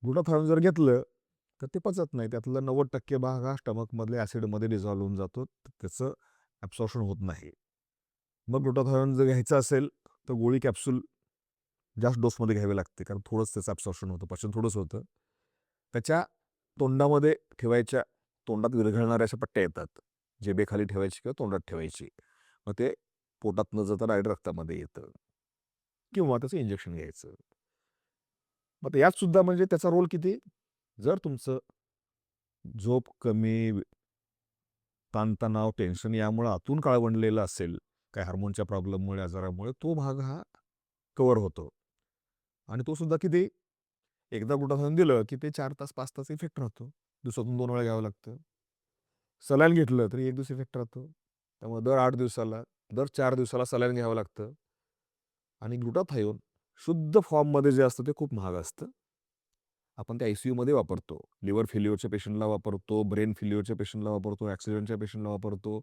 ग्लुटाथायोन जर घेतलं, तर ते पचत नाही. त्यातला 90% भाग हा स्टमकमधल्या ॲसिडमध्ये डिझॉल्व्ह होऊन जातो. त्याचं ॲब्सॉर्प्शन होत नाही. मग ग्लुटाथायोन जर घ्यायचं असेल, तर गोळी कॅप्सूल जास्त डोसमध्ये घ्यावी लागते. कारण थोडंच त्याचं ॲब्सॉर्प्शन होतं, पचन थोडंच होतं. त्याच्या तोंडामध्ये ठेवायच्या, तोंडात विरघळणाऱ्या अशा पट्ट्या येतात. जिभेखाली ठेवायची किंवा तोंडात ठेवायची. मग ते पोटात न जाता डायरेक्ट रक्तामध्ये येतं. किंवा त्याचं इंजेक्शन घ्यायचं. मग यात सुद्धा म्हणजे त्याचा रोल किती? जर तुमचं झोप कमी, ताणतणाव, टेन्शन यामुळे आतून काळवंडलेलं असेल, काही हार्मोनच्या प्रॉब्लेममुळे, आजारामुळे, तो भाग हा कव्हर होतो. आणि तो सुद्धा किती? एकदा ग्लुटाथायोन दिलं, की ते 4 तास, 5 तास इफेक्ट राहतो. दिवसातून 2 वेळा घ्यावं लागतं. सलाईन घेतलं तरी 1 दिवस इफेक्ट राहतो. त्यामुळे दर 8 दिवसाला, दर 4 दिवसाला सलाईन घ्यावं लागतं. आणि ग्लुटाथायोन शुद्ध फॉर्ममध्ये जे असतं ते खूप महाग असतं. आपण ते आय-सी-यूमध्ये वापरतो. लिव्हर फेल्युअरच्या पेशंटला वापरतो, ब्रेन फेल्युअरच्या पेशंटला वापरतो, ॲक्सिडेंटच्या पेशंटला वापरतो,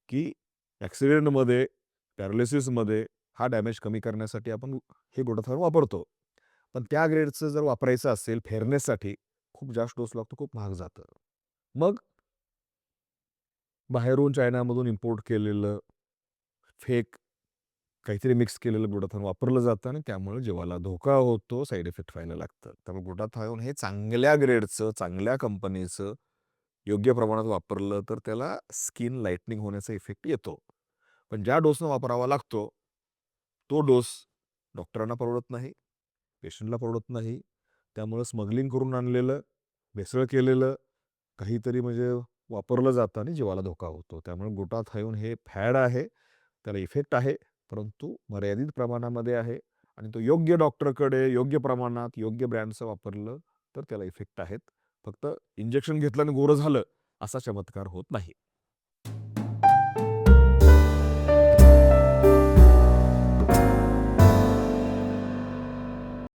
की ॲक्सिडेंटमध्ये, पॅरालिसिसमध्ये हा डॅमेज कमी करण्यासाठी आपण हे ग्लुटाथायोन वापरतो. पण त्या ग्रेडचं जर वापरायचं असेल फेअरनेससाठी, खूप जास्त डोस लागतो, खूप महाग जातं. मग बाहेरून चायनामधून इम्पोर्ट केलेलं फेक काहीतरी मिक्स केलेलं ग्लुटाथायोन वापरलं जातं आणि त्यामुळे जीवाला धोका होतो, साईड इफेक्ट व्हायला लागतं. त्यामुळे ग्लुटाथायोन हे चांगल्या ग्रेडचं, चांगल्या कंपनीचं योग्य प्रमाणात वापरलं तर त्याला स्किन लाईटनिंग होण्याचा इफेक्ट येतो. पण ज्या डोसनं वापरावा लागतो, तो डोस डॉक्टरांना परवडत नाही, पेशंटला परवडत नाही. त्यामुळं स्मगलिंग करून आणलेलं, भेसळ केलेलं काहीतरी म्हणजे वापरलं जातं आणि जीवाला धोका होतो. त्यामुळे ग्लुटाथायोन हे फॅड आहे, त्याला इफेक्ट आहे, परंतु मर्यादित प्रमाणामध्ये आहे आणि तो योग्य डॉक्टरकडे योग्य प्रमाणात, योग्य ब्रँडचं वापरलं तर त्याला इफेक्ट आहेत. फक्त इंजेक्शन घेतलं आणि गोरं झालं, असा चमत्कार होत नाही.